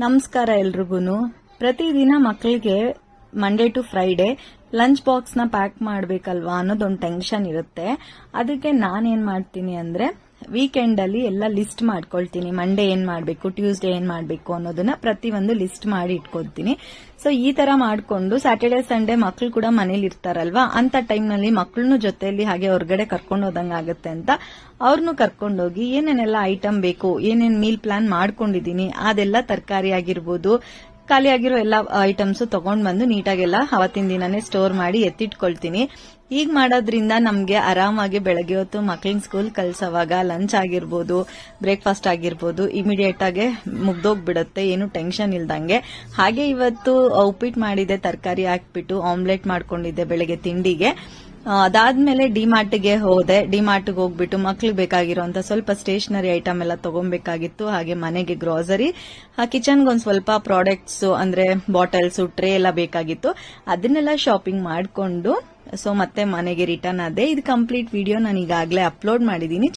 ನಮಸ್ಕಾರ ಎಲ್ರಿಗೂ. ಪ್ರತಿದಿನ ಮಕ್ಕಳಿಗೆ Monday to Friday lunch box ನ ಪ್ಯಾಕ್ ಮಾಡಬೇಕಲ್ವಾ ಅನ್ನೋದೊಂದು ಟೆನ್ಷನ್ ಇರುತ್ತೆ. ಅದಕ್ಕೆ ನಾನೇನ್ ಮಾಡ್ತೀನಿ ಅಂದ್ರೆ ವೀಕೆಂಡ್ ಅಲ್ಲಿ ಎಲ್ಲ ಲಿಸ್ಟ್ ಮಾಡ್ಕೊಳ್ತೀನಿ. ಮಂಡೇ ಏನ್ ಮಾಡ್ಬೇಕು, ಟ್ಯೂಸ್ಡೇ ಏನ್ ಮಾಡ್ಬೇಕು ಅನ್ನೋದನ್ನ ಪ್ರತಿಯೊಂದು ಲಿಸ್ಟ್ ಮಾಡಿ ಇಟ್ಕೊಳ್ತೀನಿ. ಸೊ ಈ ತರ ಮಾಡ್ಕೊಂಡು ಸ್ಯಾಟರ್ಡೆ ಸಂಡೇ ಮಕ್ಕಳು ಕೂಡ ಮನೇಲಿ ಇರ್ತಾರಲ್ವಾ, ಅಂತ ಟೈಮ್ ನಲ್ಲಿ ಮಕ್ಕಳನ್ನು ಜೊತೆಯಲ್ಲಿ ಹಾಗೆ ಹೊರಗಡೆ ಕರ್ಕೊಂಡು ಹೋದಂಗ ಆಗುತ್ತೆ ಅಂತ ಅವ್ರನ್ನು ಕರ್ಕೊಂಡೋಗಿ ಏನೇನೆಲ್ಲ ಐಟಮ್ ಬೇಕು, ಏನೇನ್ ಮೀಲ್ ಪ್ಲಾನ್ ಮಾಡ್ಕೊಂಡಿದೀನಿ ಅದೆಲ್ಲ ತರಕಾರಿ ಆಗಿರ್ಬೋದು, ಖಾಲಿ ಆಗಿರೋ ಎಲ್ಲ ಐಟಮ್ಸ್ ತಗೊಂಡ್ ಬಂದು ನೀಟಾಗೆಲ್ಲ ಅವತ್ತಿನ ದಿನಾನೇ ಸ್ಟೋರ್ ಮಾಡಿ ಎತ್ತಿಟ್ಕೊಳ್ತೀನಿ. ಈಗ ಮಾಡೋದ್ರಿಂದ ನಮ್ಗೆ ಆರಾಮಾಗಿ ಬೆಳಗ್ಗೆ ಹೊತ್ತು ಮಕ್ಳಿನ ಸ್ಕೂಲ್ ಕಳ್ಸೋವಾಗ ಲಂಚ್ ಆಗಿರ್ಬೋದು, ಬ್ರೇಕ್ಫಾಸ್ಟ್ ಆಗಿರ್ಬೋದು ಇಮಿಡಿಯೇಟ್ ಆಗಿ ಮುಗ್ದೋಗ್ಬಿಡುತ್ತೆ, ಏನು ಟೆನ್ಷನ್ ಇಲ್ದಂಗೆ. ಹಾಗೆ ಇವತ್ತು ಉಪ್ಪಿಟ್ಟು ಮಾಡಿದೆ, ತರಕಾರಿ ಹಾಕ್ಬಿಟ್ಟು ಆಮ್ಲೆಟ್ ಮಾಡ್ಕೊಂಡಿದ್ದೆ ಬೆಳಗ್ಗೆ ತಿಂಡಿಗೆ. ಅದಾದ್ಮೇಲೆ ಡಿಮಾರ್ಟ್ಗೆ ಹೋದೆ. ಡಿಮಾರ್ಟ್ಗೆ ಹೋಗ್ಬಿಟ್ಟು ಮಕ್ಳಿಗೆ ಬೇಕಾಗಿರೋಂತ ಸ್ವಲ್ಪ ಸ್ಟೇಷನರಿ ಐಟಮ್ ಎಲ್ಲ ತಗೊಬೇಕಾಗಿತ್ತು. ಹಾಗೆ ಮನೆಗೆ ಗ್ರಾಸರಿ, ಕಿಚನ್ಗೆ ಒಂದ್ ಸ್ವಲ್ಪ ಪ್ರಾಡಕ್ಟ್ಸ್ ಅಂದ್ರೆ ಬಾಟಲ್ಸ್, ಟ್ರೇ ಎಲ್ಲ ಬೇಕಾಗಿತ್ತು. ಅದನ್ನೆಲ್ಲ ಶಾಪಿಂಗ್ ಮಾಡ್ಕೊಂಡು ಸೊ ಮತ್ತೆ ಮನೆಗೆ ರಿಟರ್ನ್ ಆದೆ. ಇದು ಕಂಪ್ಲೀಟ್ ವಿಡಿಯೋ ನಾನು ಈಗಾಗಲೇ ಅಪ್ಲೋಡ್ ಮಾಡಿದೀನಿ.